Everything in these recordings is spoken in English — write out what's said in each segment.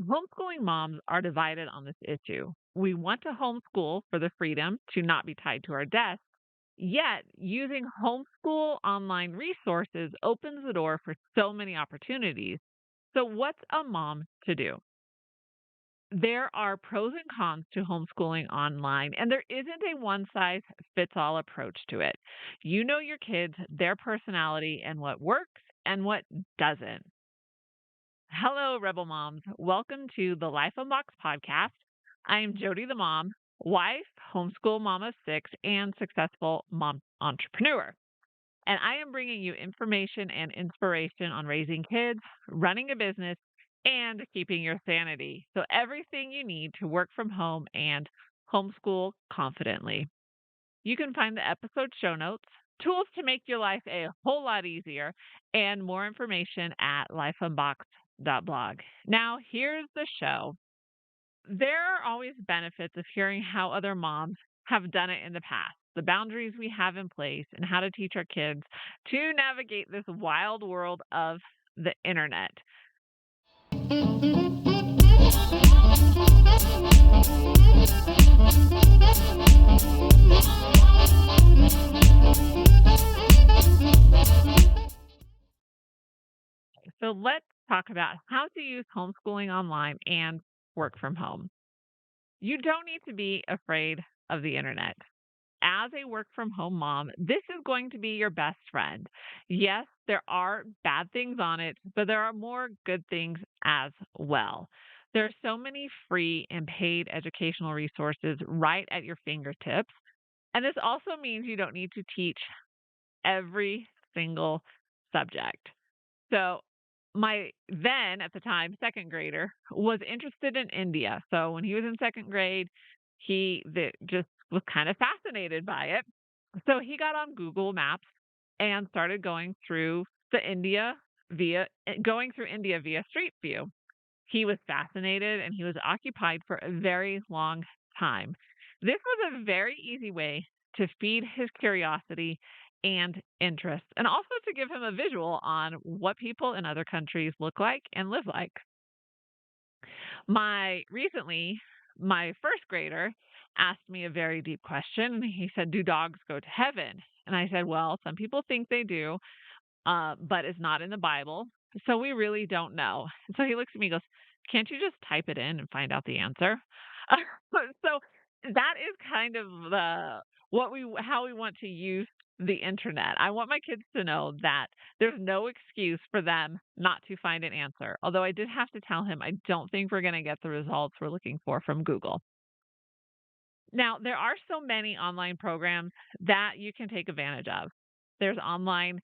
Homeschooling moms are divided on this issue. We want to homeschool for the freedom to not be tied to our desk, yet using homeschool online resources opens the door for so many opportunities. So, what's a mom to do? There are pros and cons to homeschooling online, and there isn't a one size fits all approach to it. You know your kids, their personality, and what works and what doesn't. Hello, Rebel Moms. Welcome to the Life Unboxed podcast. I am Jodie, the mom, wife, homeschool mom of six, and successful mom entrepreneur. And I am bringing you information and inspiration on raising kids, running a business, and keeping your sanity. So, everything you need to work from home and homeschool confidently. You can find the episode show notes, tools to make your life a whole lot easier, and more information at lifeunboxed.blog. Now, here's the show. There are always benefits of hearing how other moms have done it in the past, the boundaries we have in place, and how to teach our kids to navigate this wild world of the internet. So, let's talk about how to use homeschooling online and work from home. You don't need to be afraid of the internet. As a work from home mom, this is going to be your best friend. Yes, there are bad things on it, but there are more good things as well. There are so many free and paid educational resources right at your fingertips. And this also means you don't need to teach every single subject. So, my then at the time second grader was interested in India. So when he was in second grade, just was kind of fascinated by it. So he got on Google Maps and started going through India via Street View. He was fascinated and he was occupied for a very long time. This was a very easy way to feed his curiosity and interest, and also to give him a visual on what people in other countries look like and live like. My first grader asked me a very deep question. He said, "Do dogs go to heaven?" And I said, "Well, some people think they do, but it's not in the Bible. So we really don't know." And so he looks at me and goes, "Can't you just type it in and find out the answer?" So that is kind of how we want to use the internet. I want my kids to know that there's no excuse for them not to find an answer. Although I did have to tell him I don't think we're going to get the results we're looking for from Google. Now, there are so many online programs that you can take advantage of. There's homeschool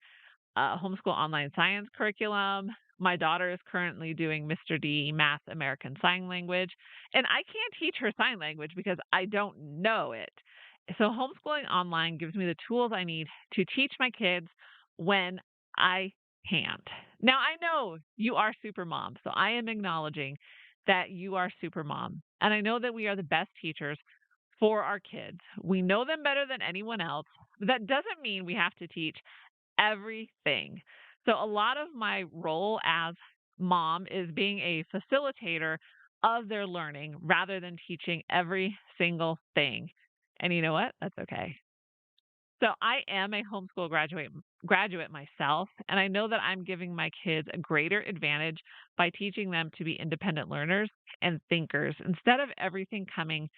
online science curriculum. My daughter is currently doing Mr. D Math American Sign Language, and I can't teach her sign language because I don't know it. So, homeschooling online gives me the tools I need to teach my kids when I can't. Now, I know you are super mom, so I am acknowledging that you are super mom. And I know that we are the best teachers for our kids. We know them better than anyone else. But that doesn't mean we have to teach everything. So a lot of my role as mom is being a facilitator of their learning rather than teaching every single thing. And you know what? That's okay. So I am a homeschool graduate myself, and I know that I'm giving my kids a greater advantage by teaching them to be independent learners and thinkers instead of everything coming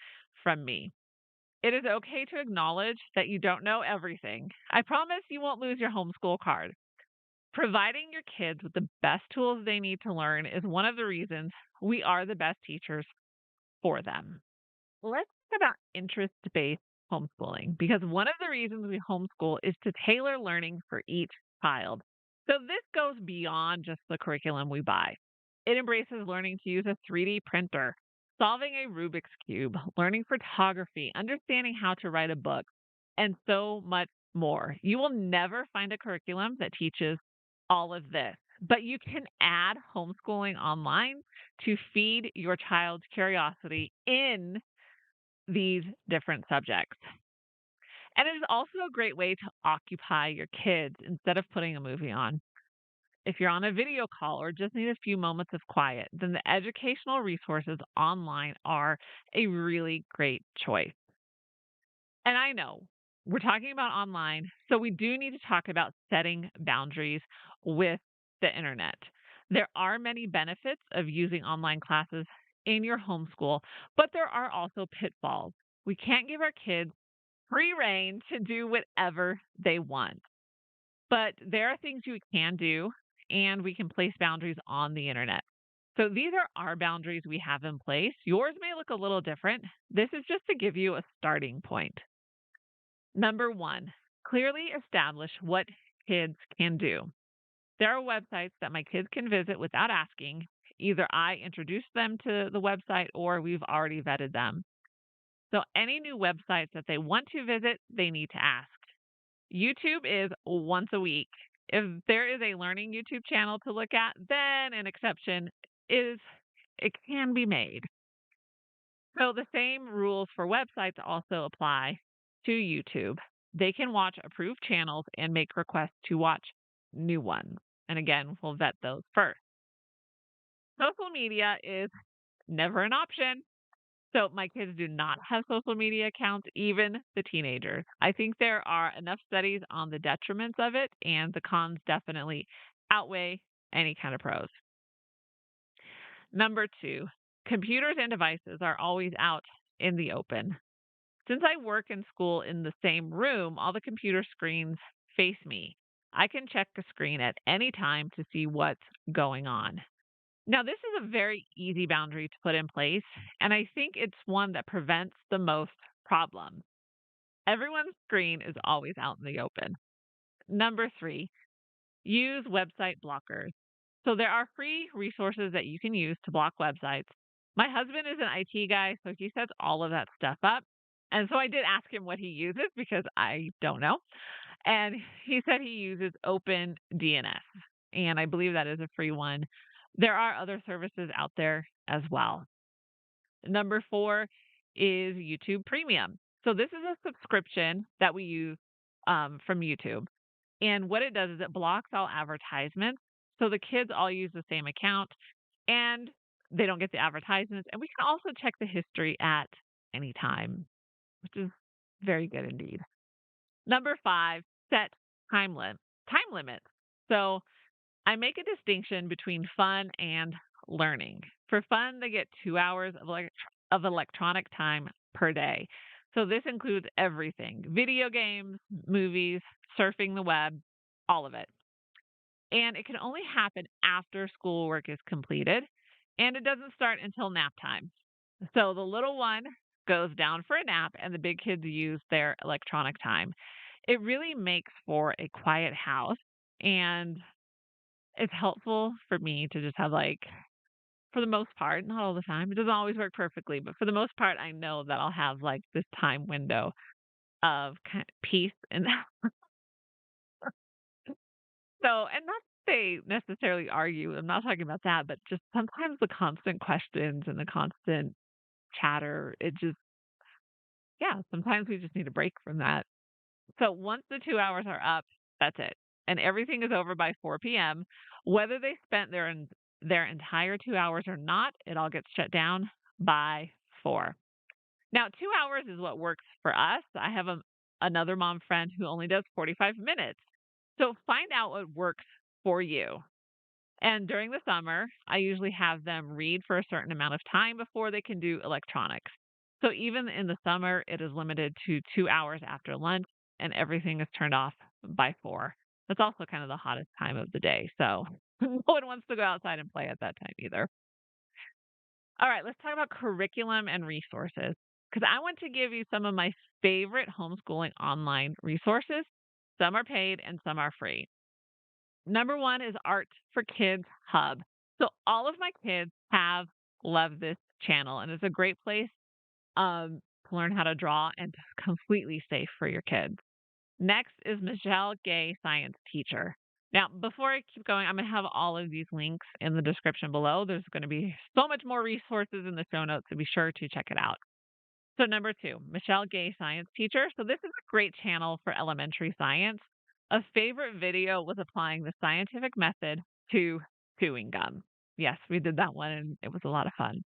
from me. It is okay to acknowledge that you don't know everything. I promise you won't lose your homeschool card. Providing your kids with the best tools they need to learn is one of the reasons we are the best teachers for them. Let's talk about interest based homeschooling because one of the reasons we homeschool is to tailor learning for each child. So this goes beyond just the curriculum we buy. It embraces learning to use a 3D printer, solving a Rubik's Cube, learning photography, understanding how to write a book, and so much more. You will never find a curriculum that teaches all of this, but you can add homeschooling online to feed your child's curiosity in these different subjects. And it is also a great way to occupy your kids instead of putting a movie on. If you're on a video call or just need a few moments of quiet, then the educational resources online are a really great choice. And I know we're talking about online, so we do need to talk about setting boundaries with the internet. There are many benefits of using online classes in your homeschool, but there are also pitfalls. We can't give our kids free reign to do whatever they want, but there are things you can do, and we can place boundaries on the internet. So these are our boundaries we have in place. Yours may look a little different. This is just to give you a starting point. Number one, clearly establish what kids can do. There are websites that my kids can visit without asking. Either I introduce them to the website or we've already vetted them. So, any new websites that they want to visit, they need to ask. YouTube is once a week. If there is a learning YouTube channel to look at, then an exception is it can be made. So the same rules for websites also apply to YouTube. They can watch approved channels and make requests to watch new ones. And again, we'll vet those first. Social media is never an option. So my kids do not have social media accounts, even the teenagers. I think there are enough studies on the detriments of it, and the cons definitely outweigh any kind of pros. Number two, computers and devices are always out in the open. Since I work and school in the same room, all the computer screens face me. I can check the screen at any time to see what's going on. Now, this is a very easy boundary to put in place, and I think it's one that prevents the most problems. Everyone's screen is always out in the open. Number three, use website blockers. So there are free resources that you can use to block websites. My husband is an IT guy, so he sets all of that stuff up. And so I did ask him what he uses because I don't know. And he said he uses OpenDNS, and I believe that is a free one. There are other services out there as well. Number four is YouTube Premium. So this is a subscription that we use from YouTube. And what it does is it blocks all advertisements. So the kids all use the same account and they don't get the advertisements. And we can also check the history at any time, which is very good indeed. Number five, set time limits. So I make a distinction between fun and learning. For fun, they get 2 hours of electronic time per day. So this includes everything: video games, movies, surfing the web, all of it. And it can only happen after schoolwork is completed, and it doesn't start until nap time. So the little one goes down for a nap, and the big kids use their electronic time. It really makes for a quiet house, and it's helpful for me to just have, like, for the most part, not all the time, it doesn't always work perfectly, but for the most part, I know that I'll have, like, this time window of kind peace and so and not that they necessarily argue, I'm not talking about that, but just sometimes the constant questions and the constant chatter, it just yeah, sometimes we just need a break from that. So once the 2 hours are up, that's it, and everything is over by 4 p.m. Whether they spent their entire 2 hours or not, it all gets shut down by 4. Now, 2 hours is what works for us. I have another mom friend who only does 45 minutes. So find out what works for you. And during the summer, I usually have them read for a certain amount of time before they can do electronics. So even in the summer, it is limited to 2 hours after lunch and everything is turned off by 4. That's also kind of the hottest time of the day. So no one wants to go outside and play at that time either. All right, let's talk about curriculum and resources because I want to give you some of my favorite homeschooling online resources. Some are paid and some are free. Number one is Art for Kids Hub. So all of my kids have loved this channel, and it's a great place to learn how to draw and it's completely safe for your kids. Next is Michelle Gay, Science Teacher. Now, before I keep going, I'm going to have all of these links in the description below. There's going to be so much more resources in the show notes, so be sure to check it out. So, number two, Michelle Gay, Science Teacher. So, this is a great channel for elementary science. A favorite video was applying the scientific method to chewing gum. Yes, we did that one and it was a lot of fun.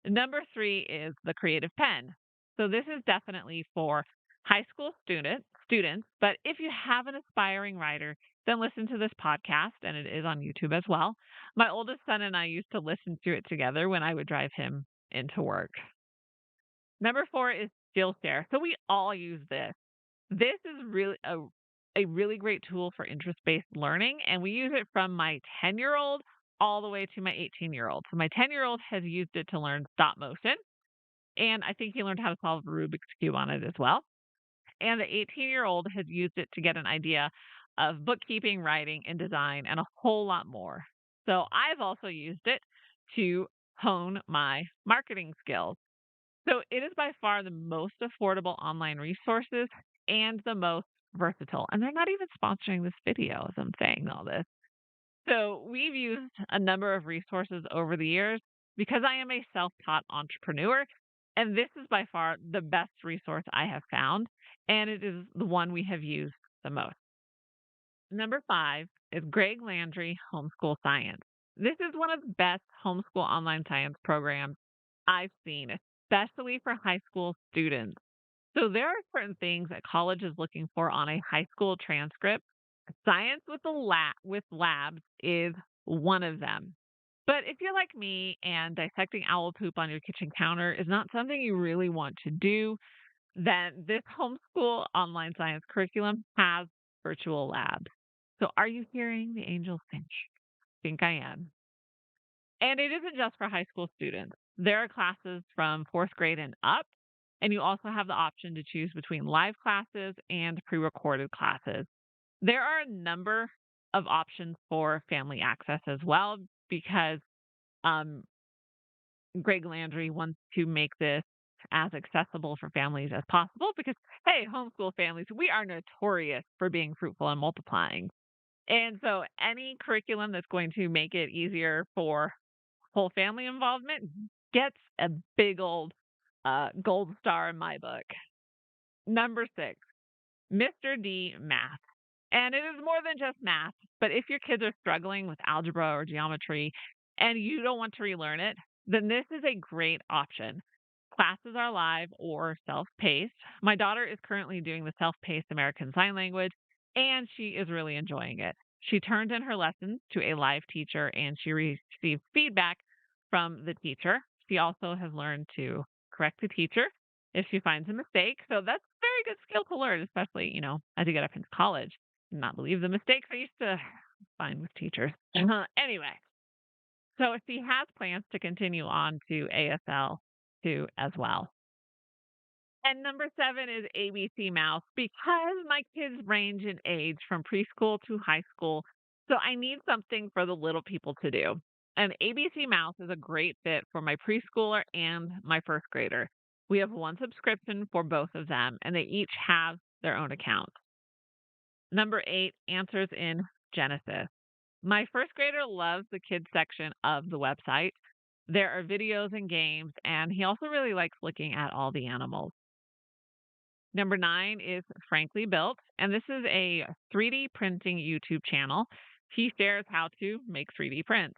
Number 3 is the creative pen. So this is definitely for high school students, but if you have an aspiring writer, then listen to this podcast and it is on YouTube as well. My oldest son and I used to listen to it together when I would drive him into work. Number 4 is Skillshare. So we all use this. This is really a really great tool for interest-based learning, and we use it from my 10-year-old all the way to my 18-year-old. So my 10-year-old has used it to learn stop motion, and I think he learned how to solve the Rubik's Cube on it as well. And the 18-year-old has used it to get an idea of bookkeeping, writing, and design, and a whole lot more. So I've also used it to hone my marketing skills. So it is by far the most affordable online resources and the most versatile. And they're not even sponsoring this video as I'm saying all this. So we've used a number of resources over the years because I am a self-taught entrepreneur. And this is by far the best resource I have found. And it is the one we have used the most. Number 5 is Greg Landry Homeschool Science. This is one of the best homeschool online science programs I've seen, especially for high school students. So there are certain things that college is looking for on a high school transcript. Science with with labs is one of them. But if you're like me and dissecting owl poop on your kitchen counter is not something you really want to do, then this homeschool online science curriculum has virtual labs. So are you hearing the angels sing? Think I am. And it isn't just for high school students. There are classes from fourth grade and up, and you also have the option to choose between live classes and pre recorded classes. There are a number of options for family access as well because um, Greg Landry wants to make this as accessible for families as possible because, hey, homeschool families, we are notorious for being fruitful and multiplying. And so any curriculum that's going to make it easier for whole family involvement gets a big old gold star in my book. Number 6, Mr. D Math. And it is more than just math, but if your kids are struggling with algebra or geometry and you don't want to relearn it, then this is a great option. Classes are live or self paced. My daughter is currently doing the self paced American Sign Language, and she is really enjoying it. She turned in her lessons to a live teacher and she received feedback from the teacher. She also has learned to correct the teacher if she finds a mistake. So that's a very good skill to learn, especially, as you get up into college. Not believe the mistakes I used to find with teachers. Anyway, so she has plans to continue on to ASL too as well. And number 7 is ABC Mouse because my kids range in age from preschool to high school. So I need something for the little people to do. And ABC Mouse is a great fit for my preschooler and my first grader. We have one subscription for both of them, and they each have their own account. Number 8, Answers in Genesis. My first grader loves the kids section of the website. There are videos and games, and he also really likes looking at all the animals. Number 9 is Frankly Built, and this is a 3D printing YouTube channel. He shares how to make 3D prints.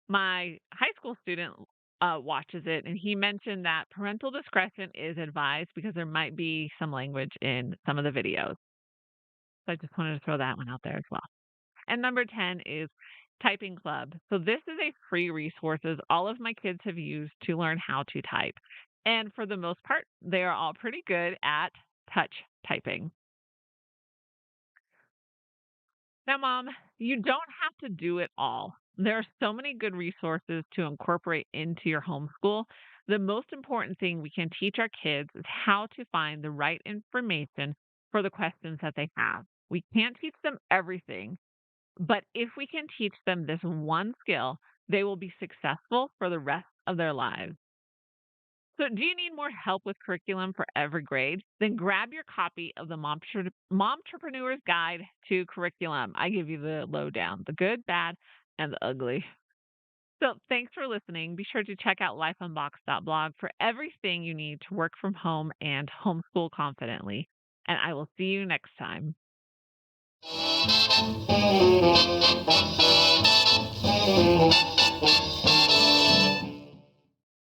My high school student watches it, and he mentioned that parental discretion is advised because there might be some language in some of the videos. So I just wanted to throw that one out there as well. And number 10 is Typing Club. So this is a free resources all of my kids have used to learn how to type. And for the most part, they are all pretty good at touch typing. Now, Mom, you don't have to do it all. There are so many good resources to incorporate into your homeschool. The most important thing we can teach our kids is how to find the right information for the questions that they have. We can't teach them everything, but if we can teach them this one skill, they will be successful for the rest of their lives. So, do you need more help with curriculum for every grade? Then grab your copy of the Momtrepreneur's Guide to Curriculum. I give you the lowdown, the good, bad, and the ugly. So, thanks for listening. Be sure to check out lifeunboxed.blog for everything you need to work from home and homeschool confidently. And I will see you next time.